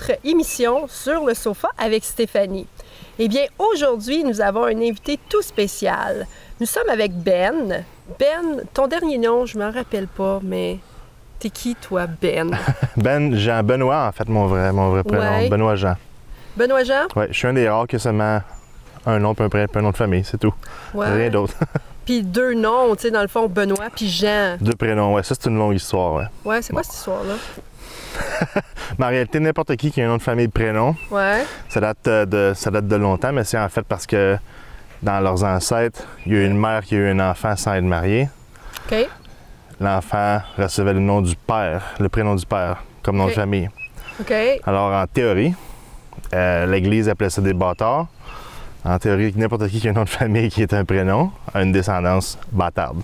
autre émission sur le sofa avec Stéphanie. Eh bien, aujourd'hui, nous avons un invité tout spécial. Nous sommes avec Ben. Ben, ton dernier nom, je ne m'en rappelle pas, mais t'es qui, toi, Ben? Ben Jean Benoît, en fait, mon vrai prénom. Ouais. Benoît Jean. Benoît Jean? Oui, je suis un des rares qui a seulement un nom puis un nom de famille, c'est tout. Ouais. Rien d'autre. Puis deux noms, tu sais, dans le fond, Benoît puis Jean. Deux prénoms, ouais, ça c'est une longue histoire, ouais. Ouais, c'est quoi cette histoire-là? Mais en réalité, n'importe qui a un nom de famille de prénom, Ouais. ça date de longtemps, mais c'est en fait parce que dans leurs ancêtres, il y a eu une mère qui a eu un enfant sans être mariée. OK. L'enfant recevait le nom du père, le prénom du père, comme nom OK. de famille. OK. Alors, en théorie, l'Église appelait ça des bâtards. En théorie, n'importe qui a un nom de famille qui est un prénom a une descendance bâtarde.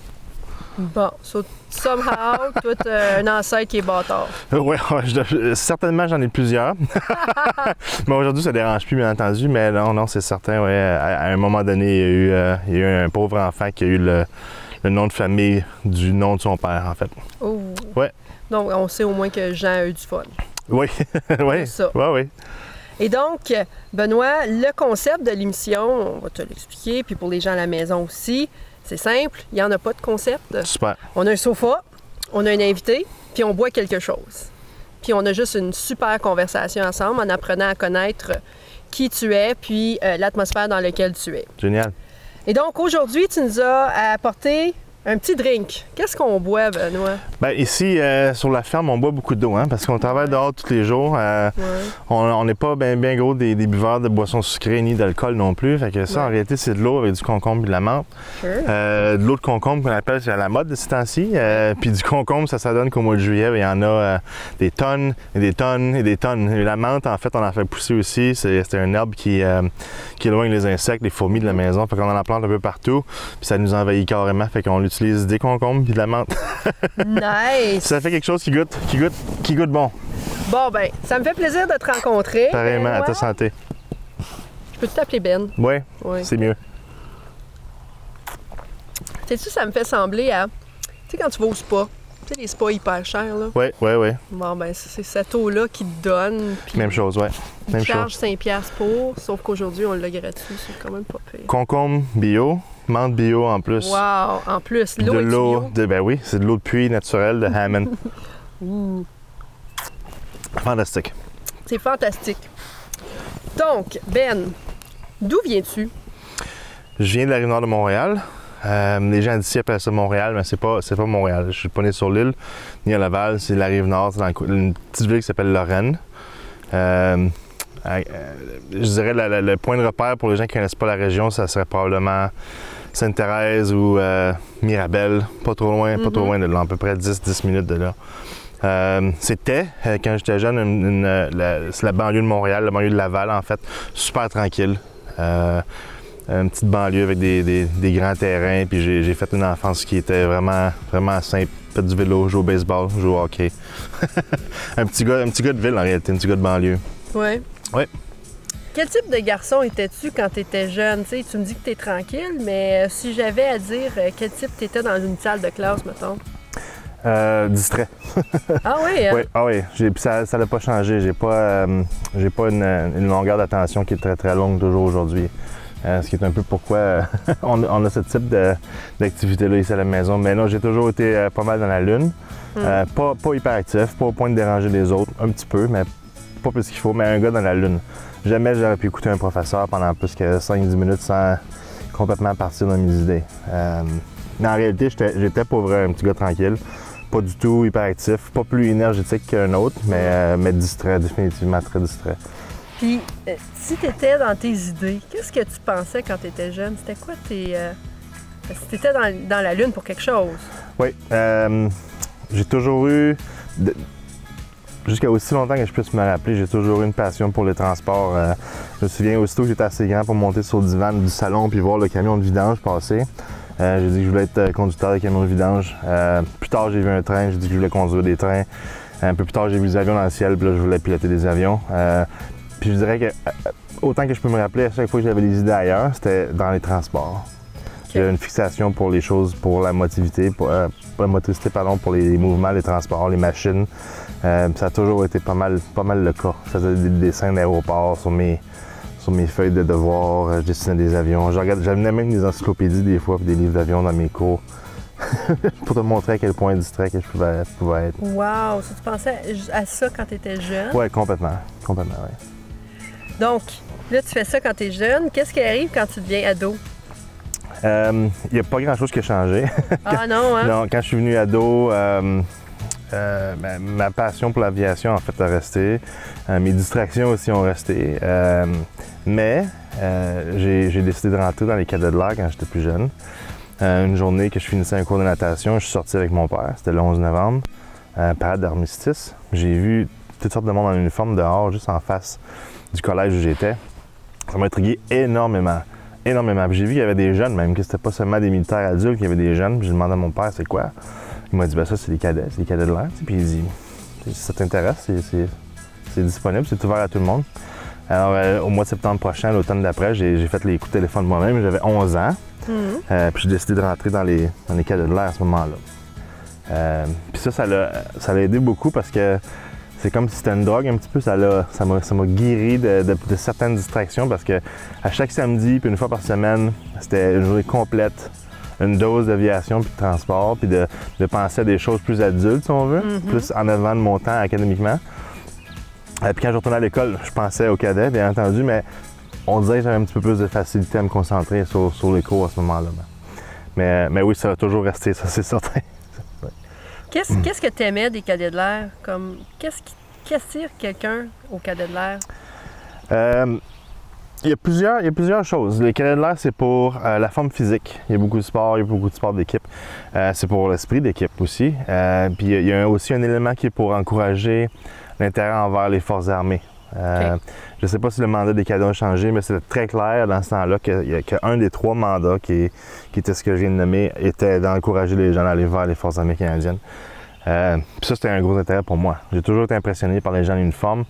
Bon, so, somehow, toi, t'as un ancêtre qui est bâtard. Oui, certainement, j'en ai plusieurs. Mais aujourd'hui, ça ne dérange plus, bien entendu. Mais non, c'est certain. Ouais, à un moment donné, il y a eu un pauvre enfant qui a eu le nom de famille du nom de son père, en fait. Oh. Ouais. Donc, on sait au moins que Jean a eu du fun. Oui, oui. C'est ça. Oui, oui. Et donc, Benoît, le concept de l'émission, on va te l'expliquer, puis pour les gens à la maison aussi, c'est simple, il n'y en a pas de concept. Super. On a un sofa, on a un invité, puis on boit quelque chose. Puis on a juste une super conversation ensemble en apprenant à connaître qui tu es, puis l'atmosphère dans laquelle tu es. Génial. Et donc, aujourd'hui, tu nous as apporté un petit drink. Qu'est-ce qu'on boit, Benoît? Bien, ici, sur la ferme, on boit beaucoup d'eau, hein, parce qu'on travaille dehors tous les jours. Ouais. On n'est pas bien gros des buveurs de boissons sucrées ni d'alcool non plus. Fait que ça, Ouais. en réalité, c'est de l'eau avec du concombre et de la menthe. Sure. De l'eau de concombre qu'on appelle, c'est à la mode de ces temps-ci. Puis du concombre, ça donne qu'au mois de juillet, il y en a des tonnes et des tonnes et des tonnes. Et la menthe, en fait, on en fait pousser aussi. C'est un herbe qui éloigne les insectes, les fourmis de la maison. Fait qu'on en plante un peu partout. Puis ça nous envahit carrément. Fait qu'on utilise des concombres puis de la menthe. Nice! Ça fait quelque chose qui goûte bon. Bon, ben, ça me fait plaisir de te rencontrer. Pareillement, à Benoît. ta santé. Je peux t'appeler Ben? Oui, Oui. c'est mieux. Sais-tu, ça me fait sembler à... Tu sais, quand tu vas au spa, tu sais, les spas hyper chers, là. Oui. Bon, ben, c'est cette eau-là qui te donne. Puis Même chose, ouais. il Même charge chose. 5$ pour, sauf qu'aujourd'hui, on l'a gratuit. C'est quand même pas pire. Concombre bio, menthe bio en plus. Wow! En plus, De l'eau est l'eau, bio. ben oui, c'est de l'eau de puits naturelle de Hammond. Ouh, Fantastique. c'est fantastique. Donc, Ben, d'où viens-tu? Je viens de la Rive-Nord de Montréal. Les gens d'ici appellent ça Montréal, mais c'est pas Montréal. Je suis pas né sur l'île, ni à Laval, c'est la Rive-Nord, c'est dans une petite ville qui s'appelle Lorraine. Je dirais le point de repère pour les gens qui ne connaissent pas la région, ça serait probablement Sainte-Thérèse ou Mirabel, pas trop loin de là, à peu près 10 minutes de là. C'était, quand j'étais jeune, c'est la banlieue de Montréal, la banlieue de Laval, en fait, super tranquille. Une petite banlieue avec des grands terrains, puis j'ai fait une enfance qui était vraiment simple. Fait du vélo, jouer au baseball, jouer au hockey. un petit gars de ville, en réalité, un petit gars de banlieue. Oui. Oui. Quel type de garçon étais-tu quand tu étais jeune? Tu sais, tu me dis que tu es tranquille, mais si j'avais à dire quel type tu étais dans une salle de classe, mettons? Distrait. Ah oui, hein? Oui, ah oui. Ça n'a pas changé. J'ai pas une longueur d'attention qui est très longue toujours aujourd'hui. Ce qui est un peu pourquoi on a ce type d'activité-là ici à la maison. Mais non, j'ai toujours été pas mal dans la lune. Pas hyper actif, pas au point de déranger les autres. Un petit peu, mais pas plus qu'il faut. Mais un gars dans la lune. Jamais j'aurais pu écouter un professeur pendant plus que 5-10 minutes sans complètement partir dans mes idées. Mais en réalité, j'étais pour vrai un petit gars tranquille. Pas du tout hyperactif, pas plus énergétique qu'un autre, mais distrait, définitivement très distrait. Puis, si tu étais dans tes idées, qu'est-ce que tu pensais quand tu étais jeune? C'était quoi tes... si tu étais dans la lune pour quelque chose? Oui. J'ai toujours eu... Jusqu'à aussi longtemps que je puisse me rappeler, j'ai toujours eu une passion pour les transports. Je me souviens aussitôt que j'étais assez grand pour monter sur le divan du salon puis voir le camion de vidange passer. J'ai dit que je voulais être conducteur de camion de vidange. Plus tard, j'ai vu un train, j'ai dit que je voulais conduire des trains. Un peu plus tard, j'ai vu des avions dans le ciel, puis là, je voulais piloter des avions. Puis je dirais que, autant que je peux me rappeler, à chaque fois que j'avais des idées ailleurs, c'était dans les transports. J'ai une fixation pour les choses, pour la motricité, pour pour les mouvements, les transports, les machines. Ça a toujours été pas mal le cas. Je faisais des dessins d'aéroport sur mes feuilles de devoirs, je dessinais des avions. J'amenais même des encyclopédies des fois, puis des livres d'avion dans mes cours. Pour te montrer à quel point distrait que je pouvais être. Wow! Ça, tu pensais à ça quand tu étais jeune? Oui, complètement. Complètement, oui. Donc, là, tu fais ça quand tu es jeune. Qu'est-ce qui arrive quand tu deviens ado? Il n'y a pas grand-chose qui a changé. Ah non, hein? Non, quand je suis venu ado, ma passion pour l'aviation, en fait, a resté. Mes distractions aussi ont resté. Mais j'ai décidé de rentrer dans les cadets de l'air quand j'étais plus jeune. Une journée que je finissais un cours de natation, je suis sorti avec mon père, c'était le 11 novembre, parade d'armistice. J'ai vu toutes sortes de monde en uniforme dehors, juste en face du collège où j'étais. Ça m'a intrigué énormément, énormément. J'ai vu qu'il y avait des jeunes même, que c'était pas seulement des militaires adultes, qu'il y avait des jeunes. J'ai demandé à mon père c'est quoi. Il m'a dit ça c'est les cadets de l'air. Puis il dit si ça t'intéresse, c'est disponible, c'est ouvert à tout le monde. Alors au mois de septembre prochain, l'automne d'après, j'ai fait les coups de téléphone moi-même, j'avais 11 ans. Puis j'ai décidé de rentrer dans les cadets de l'air à ce moment-là. Puis ça l'a aidé beaucoup parce que c'est comme si c'était une drogue un petit peu. Ça m'a guéri de certaines distractions parce que à chaque samedi, puis une fois par semaine, c'était une journée complète, une dose d'aviation puis de transport, puis de penser à des choses plus adultes, si on veut, plus en avant de mon temps académiquement. Puis quand je retournais à l'école, je pensais aux cadets, bien entendu, mais on dirait que j'avais un petit peu plus de facilité à me concentrer sur les cours à ce moment-là. Mais oui, ça va toujours rester, ça c'est certain. Ouais. Qu'est-ce que tu aimais des cadets de l'air? Qu'est-ce qui attire quelqu'un au cadet de l'air? Il y a plusieurs choses. Les cadets de l'air, c'est pour la forme physique. Il y a beaucoup de sport d'équipe. C'est pour l'esprit d'équipe aussi. Puis il y a aussi un élément qui est pour encourager l'intérêt envers les forces armées. Je ne sais pas si le mandat des cadets a changé, mais c'était très clair dans ce temps-là qu'un des 3 mandats qui était ce que je viens de nommer était d'encourager les gens à aller vers les forces armées canadiennes. Puis ça, c'était un gros intérêt pour moi. J'ai toujours été impressionné par les gens en uniforme,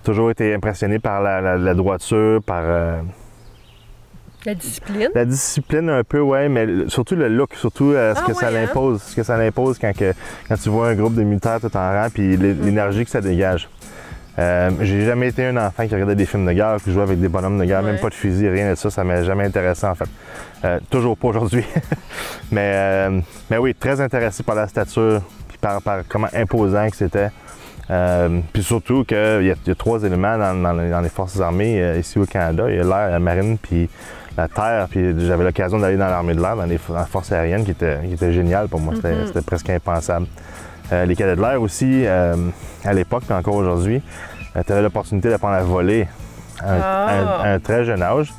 toujours été impressionné par la droiture, par... La discipline? La discipline un peu, oui, mais surtout le look, surtout ce que ça l'impose. Ce que ça l'impose quand tu vois un groupe de militaires tout en rang, puis l'énergie que ça dégage. J'ai jamais été un enfant qui regardait des films de guerre, qui jouait avec des bonhommes de guerre, même pas de fusil, rien de ça, ça m'a jamais intéressé en fait. Toujours pas aujourd'hui. mais oui, très intéressé par la stature, puis par comment imposant que c'était. Puis surtout qu'il y a 3 éléments dans les forces armées ici au Canada. Il y a l'air, la marine, puis la terre. Puis j'avais l'occasion d'aller dans l'armée de l'air, dans les forces aériennes, qui était génial pour moi. C'était presque impensable. Les cadets de l'air aussi, à l'époque, puis encore aujourd'hui, tu avais l'opportunité d'apprendre à voler à un très jeune âge.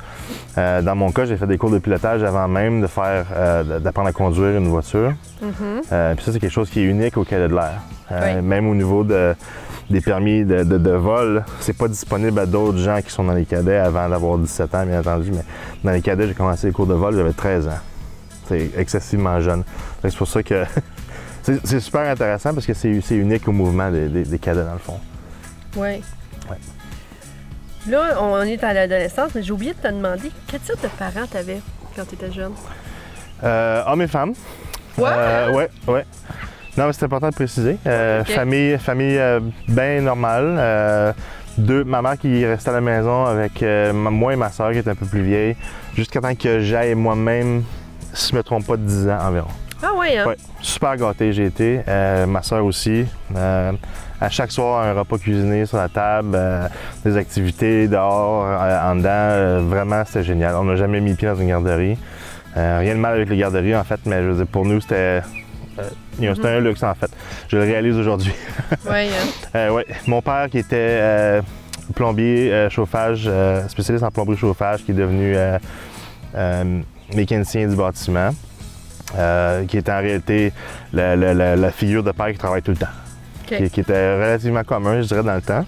Dans mon cas, j'ai fait des cours de pilotage avant même d'apprendre à conduire une voiture. Puis ça, c'est quelque chose qui est unique au cadet de l'air. Même au niveau des permis de vol, c'est pas disponible à d'autres gens qui sont dans les cadets avant d'avoir 17 ans, bien entendu. Mais dans les cadets, j'ai commencé les cours de vol, j'avais 13 ans. C'est excessivement jeune. C'est pour ça que c'est super intéressant parce que c'est unique au mouvement des cadets, dans le fond. Oui. Là, on est à l'adolescence, mais j'ai oublié de te demander, quel type de parents tu avais quand tu étais jeune? Hommes et femmes. Ouais? Ouais. Non, mais c'est important de préciser. Famille bien normale. Ma mère qui restait à la maison avec moi et ma soeur qui était un peu plus vieille, jusqu'à temps que j'aille moi-même, si je ne me trompe pas, de 10 ans environ. Ah oui, hein? Oui, super gâté j'ai été. Ma soeur aussi. À chaque soir, un repas cuisiné sur la table, des activités dehors, en dedans. Vraiment, c'était génial. On n'a jamais mis pied dans une garderie. Rien de mal avec les garderies, en fait, mais je veux dire, pour nous, c'était un luxe, en fait. Je le réalise aujourd'hui. Oui. Ouais. Mon père, qui était plombier chauffage, spécialiste en plomberie chauffage, qui est devenu mécanicien du bâtiment, qui était en réalité la figure de père qui travaille tout le temps. Okay. Qui était relativement commun, je dirais, dans le temps.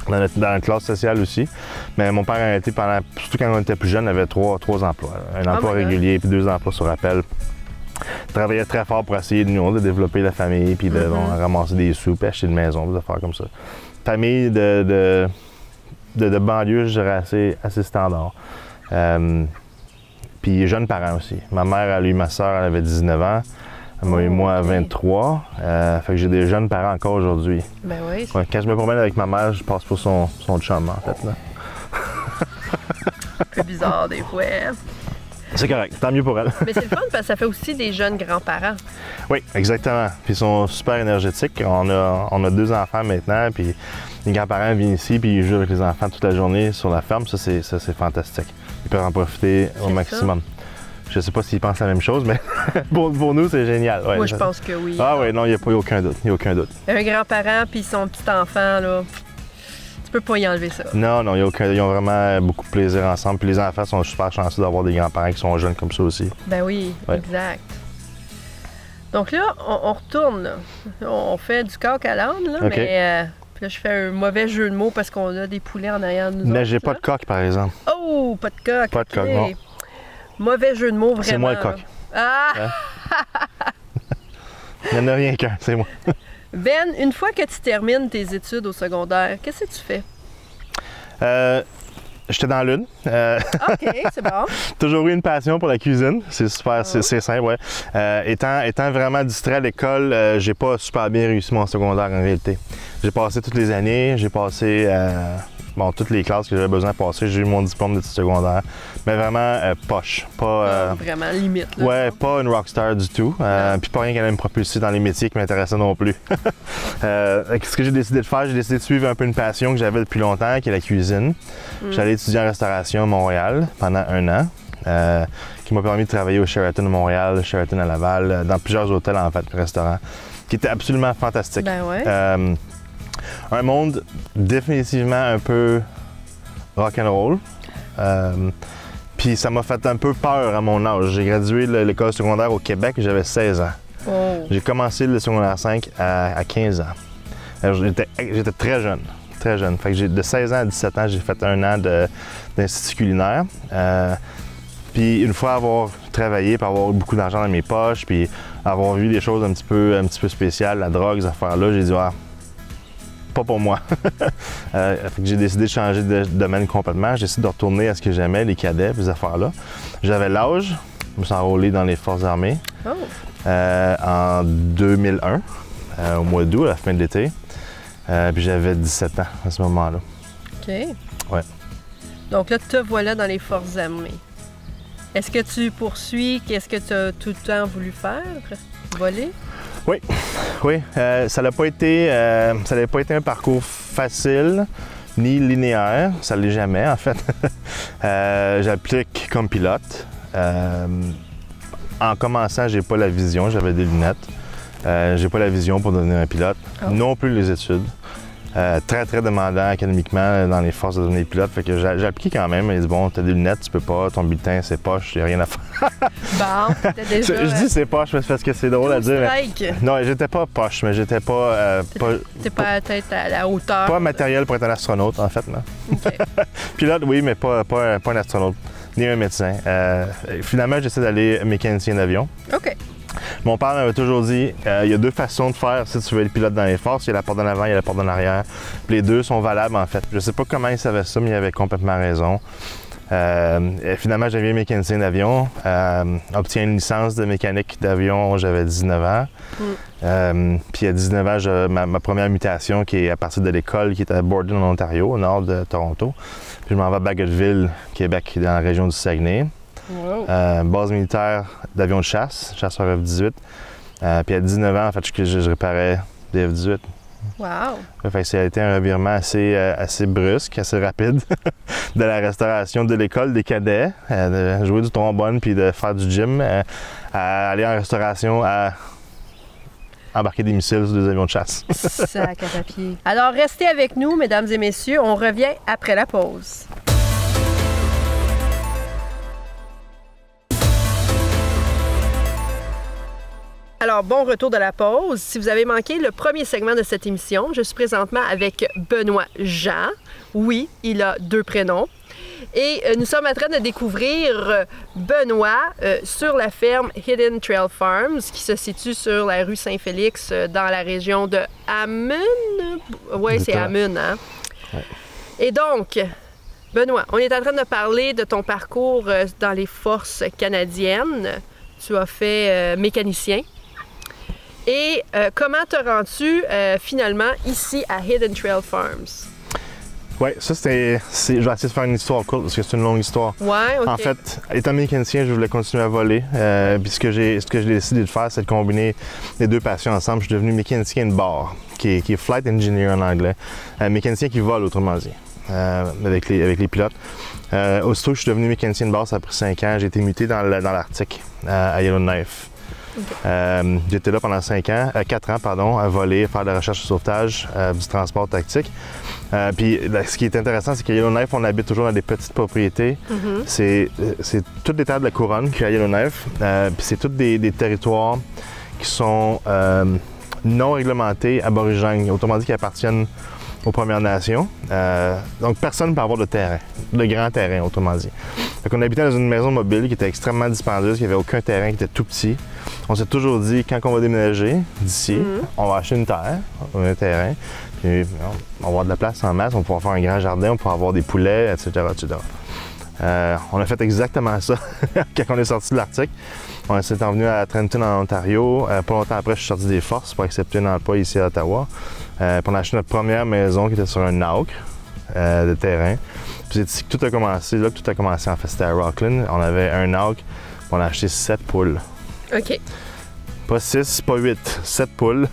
Dans la classe sociale aussi. Mais mon père, en réalité, surtout quand on était plus jeune, avait trois emplois. Un emploi régulier puis 2 emplois sur appel. Il travaillait très fort pour essayer de développer la famille, puis de ramasser des sous, puis acheter une maison, des affaires comme ça. Famille de banlieue, je dirais, assez standard. Puis Puis jeunes parents aussi. Ma mère, elle a eu ma soeur, elle avait 19 ans. Elle m'a eu moi à 23. Fait que j'ai des jeunes parents encore aujourd'hui. Ben oui. Ouais, quand je me promène avec ma mère, je passe pour son chum, en fait. Là. Un peu bizarre des fois. C'est correct, tant mieux pour elle. Mais c'est le fun parce que ça fait aussi des jeunes grands-parents. Oui, exactement. Puis ils sont super énergétiques. On a 2 enfants maintenant, puis les grands-parents viennent ici, puis ils jouent avec les enfants toute la journée sur la ferme. Ça, c'est fantastique. Ils peuvent en profiter au maximum. Je sais pas s'ils pensent la même chose, mais pour nous, c'est génial. Ouais, moi, je pense que oui. Ah oui, non, il n'y a pas aucun doute. Il n'y a aucun doute. Un grand-parent puis son petit-enfant, là, tu peux pas y enlever ça. Non, non, ils ont vraiment beaucoup de plaisir ensemble. Puis les enfants sont super chanceux d'avoir des grands-parents qui sont jeunes comme ça aussi. Ben oui, ouais. Exact. Donc là, on retourne. Là. On fait du coq à l'âne, là, okay. Mais puis là, je fais un mauvais jeu de mots parce qu'on a des poulets en arrière de nous. Mais j'ai pas de coq, par exemple. Oh, pas de coq. Pas de coq, non. Mauvais jeu de mots, vraiment. C'est moi le coq. Ah! Hein? Il n'y en a rien qu'un, c'est moi. Ben, une fois que tu termines tes études au secondaire, qu'est-ce que tu fais? J'étais dans l'une. OK, c'est bon. Toujours eu une passion pour la cuisine. C'est super, c'est simple, ouais. Étant vraiment distrait à l'école, j'ai pas super bien réussi mon secondaire en réalité. J'ai passé toutes les années, j'ai passé toutes les classes que j'avais besoin de passer. J'ai eu mon diplôme d'études secondaires, mais vraiment poche. Pas, vraiment limite. Là, ouais, pas une rockstar du tout. Puis pas rien qui allait me propulser dans les métiers qui m'intéressaient non plus. Ce que j'ai décidé de faire, j'ai décidé de suivre un peu une passion que j'avais depuis longtemps, qui est la cuisine. J'allais étudier en restauration à Montréal pendant 1 an, qui m'a permis de travailler au Sheraton de Montréal, Sheraton à Laval, dans plusieurs hôtels en fait, restaurants, qui étaient absolument fantastiques. Ben ouais. Un monde définitivement un peu rock'n'roll. Puis ça m'a fait un peu peur à mon âge. J'ai gradué l'école secondaire au Québec, j'avais 16 ans. Oh. J'ai commencé le secondaire 5 à 15 ans. J'étais très jeune. Très jeune. Fait que de 16 ans à 17 ans, j'ai fait 1 an d'institut culinaire. Puis une fois avoir travaillé, puis avoir eu beaucoup d'argent dans mes poches, puis avoir vu des choses un petit peu spéciales, la drogue, ces affaires-là, j'ai dit pas pour moi. Fait que j'ai décidé de changer de domaine complètement. J'ai décidé de retourner à ce que j'aimais, les cadets, ces affaires-là. J'avais l'âge, je me suis enrôlé dans les Forces armées en 2001, au mois d'août, à la fin de l'été. Puis j'avais 17 ans à ce moment-là. OK. Ouais. Donc là, te voilà dans les Forces armées. Est-ce que tu poursuis? Qu'est-ce que tu as tout le temps voulu faire? Voler? Oui, oui. Ça n'a pas été un parcours facile ni linéaire. Ça ne l'est jamais, en fait. J'applique comme pilote. En commençant, j'ai pas la vision. J'avais des lunettes. J'ai pas la vision pour devenir un pilote. Oh. Non plus les études. Très, très demandant académiquement dans les forces de devenir pilote. Fait que j'ai appliqué quand même. Il dit bon, t'as des lunettes, tu peux pas, ton bulletin, c'est poche, il n'y a rien à faire. Bon, t'as déjà... Je dis c'est poche parce que c'est drôle à dire. Mais... Non, j'étais pas poche, mais j'étais pas... T'es pas à tête à la hauteur. Pas matériel pour être un astronaute, en fait, non. Okay. Pilote, oui, mais pas un astronaute, ni un médecin. Finalement, j'essaie d'aller mécanicien d'avion. OK. Mon père m'avait toujours dit, il y a 2 façons de faire si tu veux être pilote dans les forces. Il y a la porte en avant, il y a la porte en arrière. Les 2 sont valables, en fait. Je sais pas comment il savait ça, mais il avait complètement raison. Finalement, j'ai devenu mécanicien d'avion. Obtient une licence de mécanique d'avion, j'avais 19 ans. Puis à 19 ans, ma première mutation, qui est à partir de l'école, qui est à Borden, en Ontario, au nord de Toronto. Puis je m'en vais à Bagotville, Québec, dans la région du Saguenay. Wow. Base militaire d'avion de chasse, chasseur F-18. Puis à 19 ans, en fait, je réparais des F-18. Wow! Fait que ça a été un revirement assez brusque, assez rapide de la restauration de l'école des cadets, de jouer du trombone puis de faire du gym, à aller en restauration, à embarquer des missiles sur des avions de chasse. Sac à papier. Alors, restez avec nous, mesdames et messieurs. On revient après la pause. Alors, bon retour de la pause. Si vous avez manqué le premier segment de cette émission, je suis présentement avec Benoît Jean. Oui, il a 2 prénoms. Et nous sommes en train de découvrir Benoît sur la ferme Hidden Trail Farms, qui se situe sur la rue Saint-Félix, dans la région de Hamun. Oui, c'est Hamun, hein? Ouais. Et donc, Benoît, on est en train de parler de ton parcours dans les forces canadiennes. Tu as fait mécanicien. Et comment te rends-tu finalement ici à Hidden Trail Farms? Oui, ça je vais essayer de faire une histoire courte parce que c'est une longue histoire. Ouais, OK. En fait, étant mécanicien, je voulais continuer à voler. Puis ce que j'ai décidé de faire, c'est de combiner les deux passions ensemble. Je suis devenu mécanicien de bord, qui est flight engineer en anglais. Mécanicien qui vole, autrement dit, avec les pilotes. Aussitôt que je suis devenu mécanicien de bord, ça a pris 5 ans. J'ai été muté dans l'Arctique, à Yellowknife. Okay. J'étais là pendant 4 ans, pardon, à voler, faire de la recherche et sauvetage, du transport tactique. Puis ce qui est intéressant, c'est qu'à Yellowknife, on habite toujours dans des petites propriétés. C'est toutes les terres de la couronne qu'il y a à Yellowknife. Puis c'est tous des territoires qui sont non réglementés, aborigènes, autrement dit qui appartiennent aux Premières Nations. Donc personne ne peut avoir de terrain, de grand terrain, autrement dit. Fait qu'on habitait dans une maison mobile qui était extrêmement dispendieuse, qui n'avait aucun terrain, qui était tout petit. On s'est toujours dit, quand on va déménager d'ici, on va acheter une terre, un terrain, puis on va avoir de la place en masse, on va pouvoir faire un grand jardin, on va pouvoir avoir des poulets, etc., etc. On a fait exactement ça quand on est sorti de l'Arctique. On s'est envenu à Trenton, en Ontario. Pas longtemps après, je suis sorti des forces pour accepter un emploi ici à Ottawa. Puis on a acheté notre première maison qui était sur un NAUC de terrain. Puis c'est ici que tout a commencé. Là que tout a commencé, en fait, c'était à Rockland. On avait un NAUC, on a acheté 7 poules. OK. Pas 6, pas 8, 7 poules.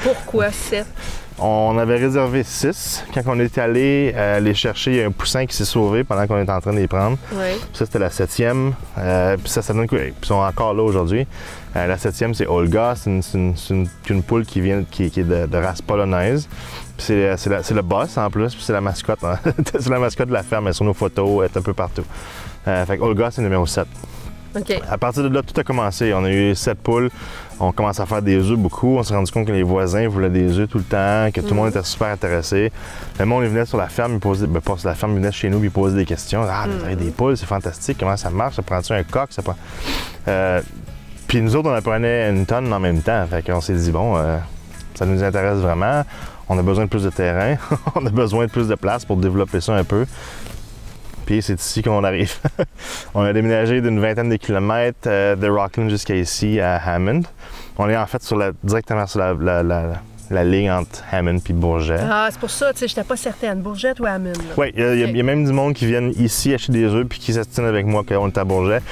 Pourquoi 7? On avait réservé 6. Quand on est allé les chercher, il y a un poussin qui s'est sauvé pendant qu'on était en train de les prendre. Oui. Ça, c'était la 7e. Puis ça donne quoi? Puis ils sont encore là aujourd'hui. La 7e, c'est Olga. C'est une poule qui est de race polonaise. Puis c'est le boss en plus. Puis c'est la mascotte. Hein? C'est la mascotte de la ferme. Elle est sur nos photos. Elle est un peu partout. Fait que Olga, c'est le numéro 7. OK. À partir de là, tout a commencé. On a eu 7 poules. On commence à faire des œufs beaucoup. On s'est rendu compte que les voisins voulaient des œufs tout le temps, que tout le monde était super intéressé. Le monde venait sur la ferme, pas sur la ferme, il venait chez nous, puis il posait des questions. Ah, vous avez des poules, c'est fantastique, comment ça marche? Ça prend-tu un coq? Ça prend... Puis nous autres, on en prenait une tonne en même temps. Fait qu'on s'est dit, bon, ça nous intéresse vraiment. On a besoin de plus de terrain. On a besoin de plus de place pour développer ça un peu. Puis c'est ici qu'on arrive. On a déménagé d'une vingtaine de kilomètres de Rockland jusqu'à ici, à Hammond. On est en fait directement sur la ligne entre Hammond et Bourget. Ah, c'est pour ça, tu sais, j'étais pas certaine. Bourget ou Hammond? Oui, il y a même du monde qui viennent ici acheter des œufs puis qui s'astinent avec moi quand on est à Bourget.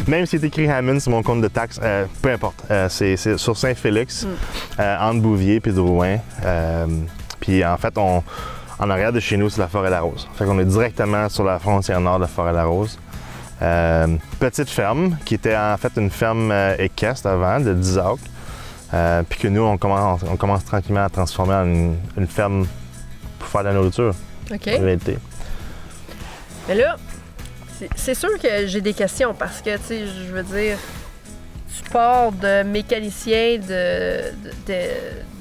Même si c'est écrit Hammond sur mon compte de taxes, peu importe. C'est sur Saint-Félix, entre Bouvier et Drouin. Puis en fait, en arrière de chez nous, c'est la Forêt-la-Rose. Fait qu'on est directement sur la frontière nord de Forêt-la-Rose. Petite ferme, qui était en fait une ferme équestre avant, de 10 acres. Puis que nous, on commence tranquillement à transformer en une ferme pour faire de la nourriture. OK. En réalité. Mais là, c'est sûr que j'ai des questions parce que, tu sais, je veux dire, tu pars de mécanicien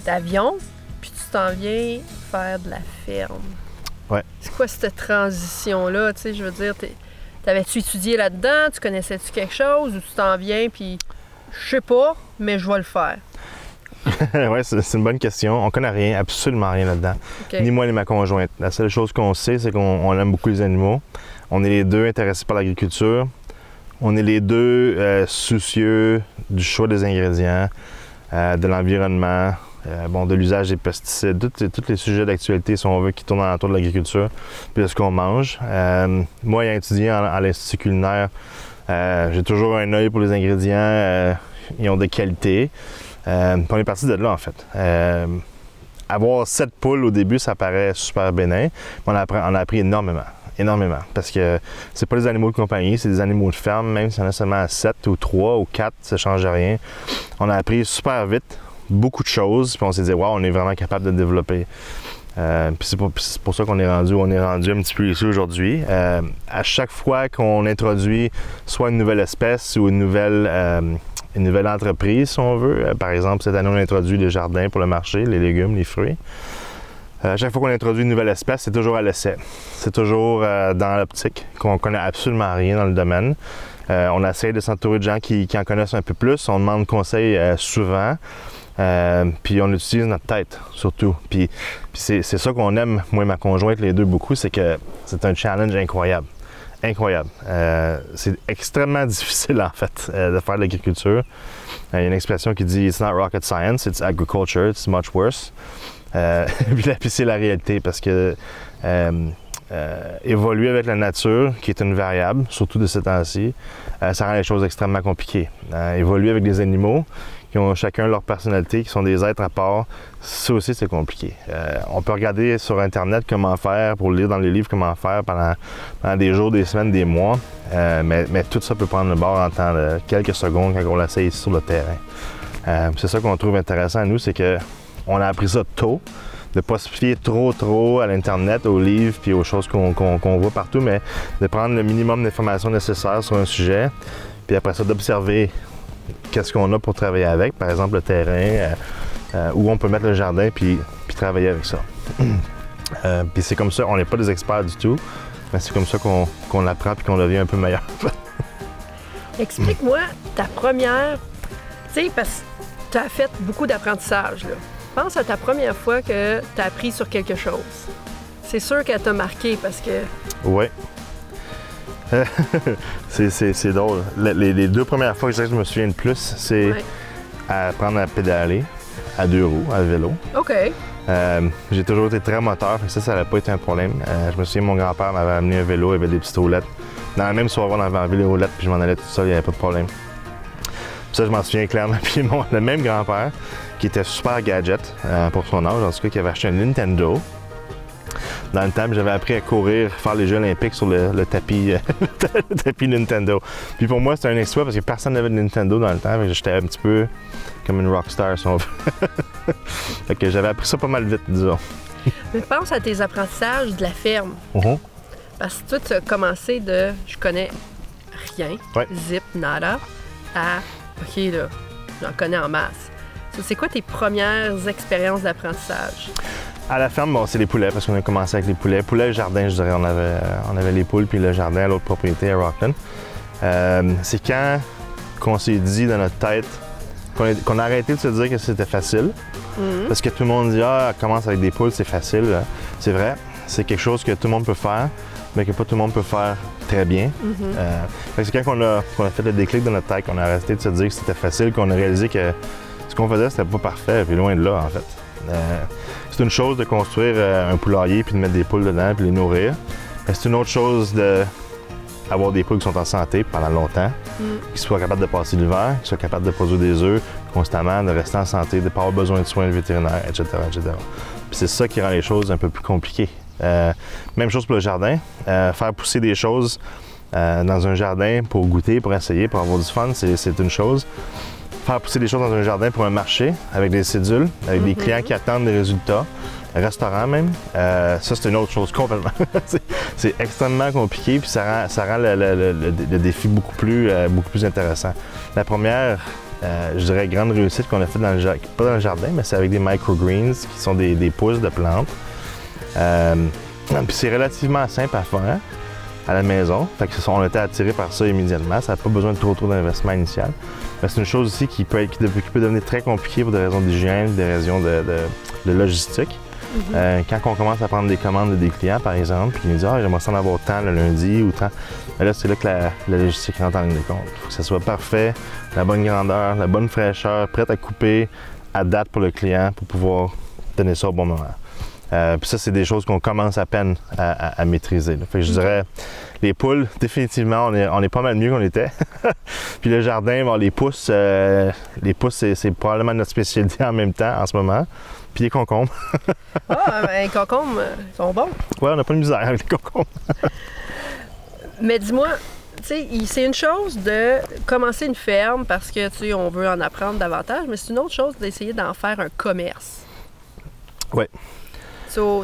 d'avion, puis tu t'en viens faire de la ferme. Ouais. C'est quoi cette transition-là? Tu sais, je veux dire, t'avais-tu étudié là-dedans? Tu connaissais-tu quelque chose? Ou tu t'en viens, puis je sais pas, mais je vais le faire? Oui, c'est une bonne question. On connaît rien, absolument rien là-dedans. Okay. Ni moi ni ma conjointe. La seule chose qu'on sait, c'est qu'on aime beaucoup les animaux. On est les deux intéressés par l'agriculture. On est les deux soucieux du choix des ingrédients, de l'environnement, de l'usage des pesticides, tous les sujets d'actualité, si on veut, qui tournent autour de l'agriculture, puis de ce qu'on mange. Moi, ayant étudié à l'Institut culinaire, j'ai toujours un œil pour les ingrédients. Ils ont de qualité. On est parti de là, en fait. Avoir 7 poules au début, ça paraît super bénin, mais on a appris énormément. Énormément. Parce que c'est pas des animaux de compagnie, c'est des animaux de ferme, même si on a seulement 7 ou 3 ou 4, ça change rien. On a appris super vite beaucoup de choses, puis on s'est dit, wow, on est vraiment capable de développer. Puis c'est pour ça qu'on est rendu un petit peu ici aujourd'hui. À chaque fois qu'on introduit soit une nouvelle espèce ou une nouvelle entreprise, si on veut, par exemple, cette année, on a introduit les jardins pour le marché, les légumes, les fruits. À chaque fois qu'on introduit une nouvelle espèce, c'est toujours à l'essai. C'est toujours dans l'optique, qu'on connaît absolument rien dans le domaine. On essaie de s'entourer de gens qui en connaissent un peu plus. On demande conseil souvent. Puis on utilise notre tête, surtout. Puis c'est ça qu'on aime, moi et ma conjointe, les deux, beaucoup, c'est que c'est un challenge incroyable. Incroyable. C'est extrêmement difficile, en fait, de faire de l'agriculture. Il y a une expression qui dit « It's not rocket science, it's agriculture, it's much worse ». Puis c'est la réalité, parce que évoluer avec la nature, qui est une variable, surtout de ces temps-ci, ça rend les choses extrêmement compliquées. Évoluer avec des animaux qui ont chacun leur personnalité, qui sont des êtres à part, ça aussi c'est compliqué. On peut regarder sur Internet comment faire, pour lire dans les livres comment faire pendant des jours, des semaines, des mois, mais tout ça peut prendre le bord en temps de quelques secondes quand on l'essaye ici sur le terrain. C'est ça qu'on trouve intéressant à nous, c'est qu'on a appris ça tôt, de ne pas se fier trop à l'Internet, aux livres puis aux choses qu'on voit partout, mais de prendre le minimum d'informations nécessaires sur un sujet, puis après ça d'observer qu'est-ce qu'on a pour travailler avec, par exemple le terrain, où on peut mettre le jardin, puis travailler avec ça. Puis c'est comme ça, on n'est pas des experts du tout, mais c'est comme ça qu'on apprend puis qu'on devient un peu meilleur. Explique-moi ta première, tu sais, parce que tu as fait beaucoup d'apprentissage, là. Pense à ta première fois que tu as appris sur quelque chose. C'est sûr qu'elle t'a marqué parce que... Oui. C'est drôle. Les deux premières fois que je me souviens de plus, c'est apprendre à pédaler à 2 roues, à vélo. OK. J'ai toujours été très moteur, fait que ça n'a pas été un problème. Je me souviens, mon grand-père m'avait amené un vélo, il avait des petites roulettes. Dans la même soirée, on avait enlevé les roulettes, puis je m'en allais tout seul, il n'y avait pas de problème. Puis ça, je m'en souviens clairement. Puis le même grand-père, qui était super gadget pour son âge, en tout cas, qui avait acheté un Nintendo. Dans le temps, j'avais appris à courir, faire les Jeux olympiques sur le tapis, le tapis Nintendo. Puis pour moi, c'était un exploit parce que personne n'avait de Nintendo dans le temps. J'étais un petit peu comme une rockstar, si on veut. Fait que j'avais appris ça pas mal vite, disons. Mais pense à tes apprentissages de la ferme. Parce que toi, tu as commencé de « je connais rien, zip, nada » à « OK, là, j'en connais en masse ». C'est quoi tes premières expériences d'apprentissage? À la ferme, bon, c'est les poulets, parce qu'on a commencé avec les poulets. Poulets, jardin, je dirais, on avait les poules, puis le jardin à l'autre propriété à Rockland. C'est quand qu'on s'est dit dans notre tête, qu'on a arrêté de se dire que c'était facile. Parce que tout le monde dit « Ah, commence avec des poules, c'est facile. » C'est vrai, c'est quelque chose que tout le monde peut faire, mais que pas tout le monde peut faire très bien. C'est quand on a fait le déclic dans notre tête, qu'on a arrêté de se dire que c'était facile, qu'on a réalisé que ce qu'on faisait, c'était pas parfait, puis loin de là, en fait. C'est une chose de construire un poulailler puis de mettre des poules dedans puis les nourrir. Mais c'est une autre chose d'avoir des poules qui sont en santé pendant longtemps, qui soient capables de passer l'hiver, qui soient capables de produire des œufs constamment, de rester en santé, de ne pas avoir besoin de soins vétérinaires, etc., etc. Puis c'est ça qui rend les choses un peu plus compliquées. Même chose pour le jardin. Faire pousser des choses dans un jardin pour goûter, pour essayer, pour avoir du fun, c'est une chose. Faire pousser des choses dans un jardin pour un marché, avec des cédules, avec des clients qui attendent des résultats, un restaurant même, ça c'est une autre chose complètement. C'est extrêmement compliqué, puis ça rend le défi beaucoup plus intéressant. La première, je dirais, grande réussite qu'on a faite pas dans le jardin, mais c'est avec des microgreens, qui sont des pousses de plantes. Puis c'est relativement simple à faire à la maison. Fait que on a été attiré par ça immédiatement. Ça n'a pas besoin de trop d'investissement initial. Mais c'est une chose aussi qui peut devenir très compliquée pour des raisons d'hygiène, des raisons de logistique. Quand on commence à prendre des commandes de des clients, par exemple, puis ils nous disent « Ah, j'aimerais ça en avoir tant le lundi ou tant », là, c'est là que la logistique rentre en ligne de compte. Il faut que ça soit parfait, la bonne grandeur, la bonne fraîcheur, prête à couper, à date pour le client, pour pouvoir donner ça au bon moment. Puis ça, c'est des choses qu'on commence à peine à maîtriser. Là. Fait que je dirais, les poules, définitivement, on est pas mal mieux qu'on était. Puis le jardin, bon, les pousses, c'est probablement notre spécialité en même temps en ce moment. Puis les concombres. Ah, ben les concombres, ils sont bons. Ouais, on n'a pas de misère avec les concombres. Mais dis-moi, tu sais, c'est une chose de commencer une ferme parce que, tu sais, on veut en apprendre davantage, mais c'est une autre chose d'essayer d'en faire un commerce. Oui.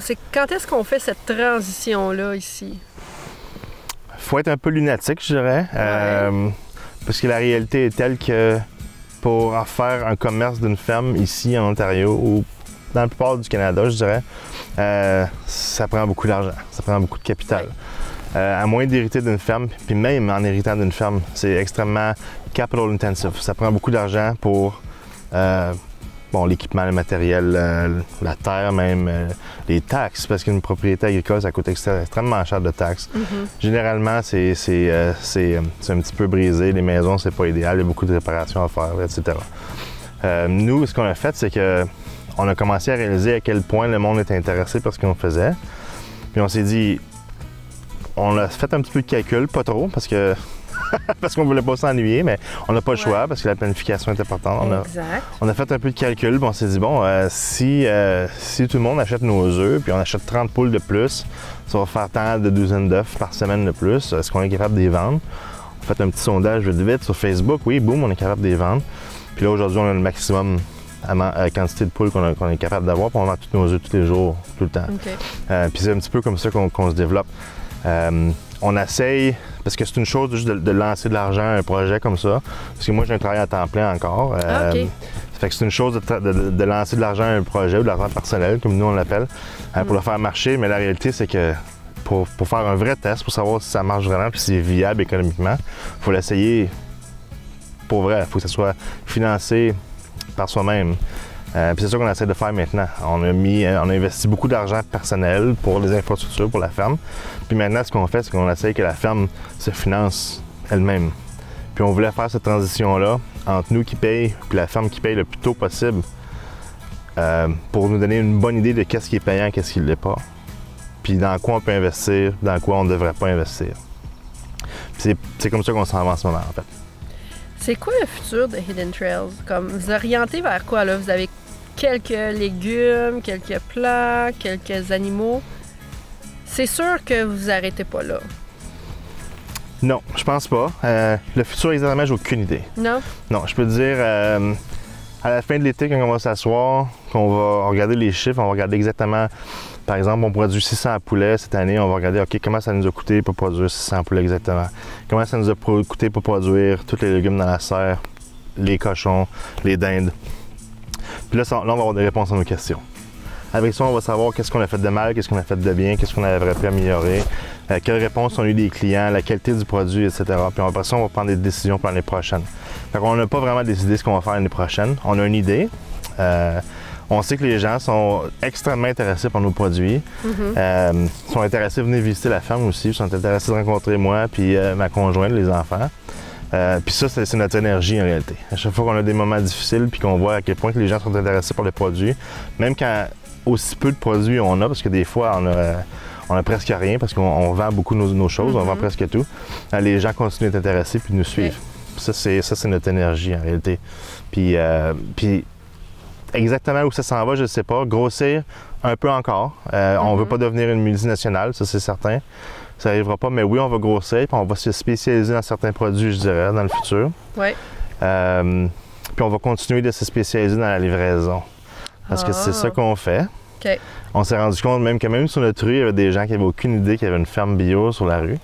C'est quand est-ce qu'on fait cette transition-là ici? Faut être un peu lunatique, je dirais. Parce que la réalité est telle que pour en faire un commerce d'une ferme ici en Ontario ou dans la plupart du Canada, je dirais, ça prend beaucoup d'argent, ça prend beaucoup de capital. À moins d'hériter d'une ferme, puis même en héritant d'une ferme, c'est extrêmement capital intensive. Ça prend beaucoup d'argent pour bon, l'équipement, le matériel, la terre même, les taxes, parce qu'une propriété agricole, ça coûte extrêmement cher de taxes. Généralement, c'est un petit peu brisé, les maisons, c'est pas idéal, il y a beaucoup de réparations à faire, etc. Nous, ce qu'on a fait, c'est que on a commencé à réaliser à quel point le monde était intéressé par ce qu'on faisait. Puis on s'est dit, on a fait un petit peu de calcul, pas trop, parce que parce qu'on voulait pas s'ennuyer, mais on n'a pas le choix parce que la planification est importante. On a fait un peu de calcul, puis on s'est dit, bon, si tout le monde achète nos œufs, puis on achète 30 poules de plus, ça va faire tant de douzaines d'œufs par semaine de plus. Est-ce qu'on est capable de les vendre? On a fait un petit sondage vite sur Facebook, oui, boum, on est capable de les vendre. Puis là, aujourd'hui, on a le maximum à quantité de poules qu'on est capable d'avoir, puis on vend tous nos œufs tous les jours, tout le temps. Puis c'est un petit peu comme ça qu'on se développe. On essaye, parce que c'est une chose juste de lancer de l'argent à un projet comme ça, parce que moi j'ai un travail à temps plein encore. Ça fait que c'est une chose de lancer de l'argent à un projet ou de l'argent personnel, comme nous on l'appelle, pour le faire marcher, mais la réalité c'est que pour faire un vrai test, pour savoir si ça marche vraiment puis si c'est viable économiquement, il faut l'essayer pour vrai, il faut que ça soit financé par soi-même. Puis c'est ça qu'on essaie de faire maintenant. On a investi beaucoup d'argent personnel pour les infrastructures, pour la ferme. Puis maintenant, ce qu'on fait, c'est qu'on essaie que la ferme se finance elle-même. Puis on voulait faire cette transition-là entre nous qui payent puis la ferme qui paye le plus tôt possible pour nous donner une bonne idée de qu'est-ce qui est payant et qu'est-ce qui ne l'est pas. Puis dans quoi on peut investir, dans quoi on ne devrait pas investir. Puis c'est comme ça qu'on s'en va en ce moment, en fait. C'est quoi le futur de Hidden Trails? Comme, vous orientez vers quoi, là? Vous avez quelques légumes, quelques plants, quelques animaux. C'est sûr que vous arrêtez pas là. Non, je pense pas. Le futur, exactement, j'ai aucune idée. Non? Non, je peux te dire, à la fin de l'été, quand on va s'asseoir, qu'on va regarder les chiffres, on va regarder exactement, par exemple, on produit 600 poulets cette année, on va regarder, OK, comment ça nous a coûté pour produire 600 poulets exactement? Comment ça nous a coûté pour produire tous les légumes dans la serre, les cochons, les dindes? Puis là, on va avoir des réponses à nos questions. Avec ça, on va savoir qu'est-ce qu'on a fait de mal, qu'est-ce qu'on a fait de bien, qu'est-ce qu'on aurait pu améliorer, quelles réponses ont eu des clients, la qualité du produit, etc. Puis après ça, on va prendre des décisions pour l'année prochaine. Fait qu'on n'a pas vraiment décidé ce qu'on va faire l'année prochaine. On a une idée. On sait que les gens sont extrêmement intéressés par nos produits. Sont intéressés de venir visiter la ferme aussi. Ils sont intéressés de rencontrer moi puis ma conjointe, les enfants. Puis ça, c'est notre énergie en réalité. À chaque fois qu'on a des moments difficiles puis qu'on voit à quel point que les gens sont intéressés par les produits, même quand aussi peu de produits on a, parce que des fois on a presque rien parce qu'on vend beaucoup nos choses, on vend presque tout, les gens continuent d'être intéressés puis nous suivent. Ça, c'est notre énergie en réalité. Puis exactement où ça s'en va, je ne sais pas. Grossir un peu encore. On ne veut pas devenir une multinationale, ça c'est certain. Ça n'arrivera pas, mais oui, on va grossir, puis on va se spécialiser dans certains produits, je dirais, dans le futur. Puis on va continuer de se spécialiser dans la livraison. Parce que c'est ça qu'on fait. On s'est rendu compte même que même sur notre rue, il y avait des gens qui n'avaient aucune idée qu'il y avait une ferme bio sur la rue,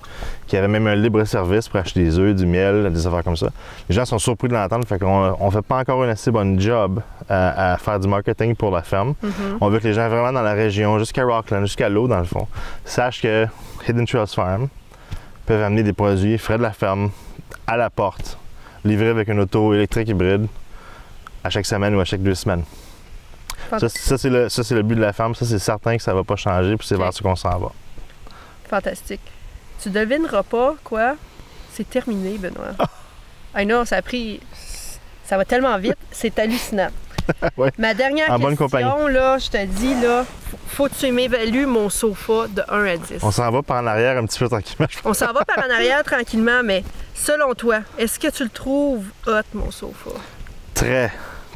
qui avait même un libre-service pour acheter des œufs, du miel, des affaires comme ça. Les gens sont surpris de l'entendre, fait qu'on ne fait pas encore une assez bonne job à faire du marketing pour la ferme. On veut que les gens vraiment dans la région, jusqu'à Rockland, jusqu'à l'eau dans le fond, sachent que Hidden Trails Farm peuvent amener des produits frais de la ferme à la porte, livrés avec une auto électrique hybride à chaque semaine ou à chaque 2 semaines. Ça, c'est le but de la ferme. Ça, c'est certain que ça ne va pas changer, puis c'est vers ce qu'on s'en va. Fantastique. Tu devineras pas, quoi? C'est terminé, Benoît. Ah non, ça a pris... Ça va tellement vite, c'est hallucinant. Ma dernière question, là, je te dis, là, faut que tu m'évalues mon sofa de 1 à 10. On s'en va par en arrière un petit peu tranquillement. On s'en va par en arrière tranquillement, mais selon toi, est-ce que tu le trouves hot, mon sofa? Très.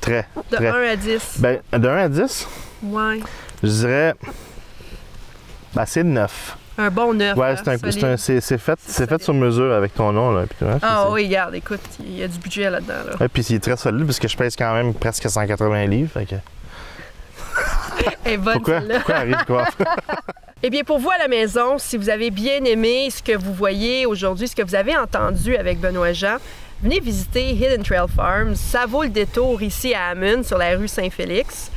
De 1 à 10? Ben, de 1 à 10? Ouais. Je dirais... Ben, c'est 9. Un bon 9. Ouais, c'est fait sur mesure avec ton nom, là. Puis, ouais, oui, regarde, écoute, il y a du budget là-dedans, là. Ouais, puis il est très solide, parce que je pèse quand même presque 180 livres, fait que... Elle est bonne, Pourquoi arrive quoi? Eh bien, pour vous à la maison, si vous avez bien aimé ce que vous voyez aujourd'hui, ce que vous avez entendu avec Benoît Jean, venez visiter Hidden Trails Farms. Ça vaut le détour ici à Hammond, sur la rue Saint-Félix.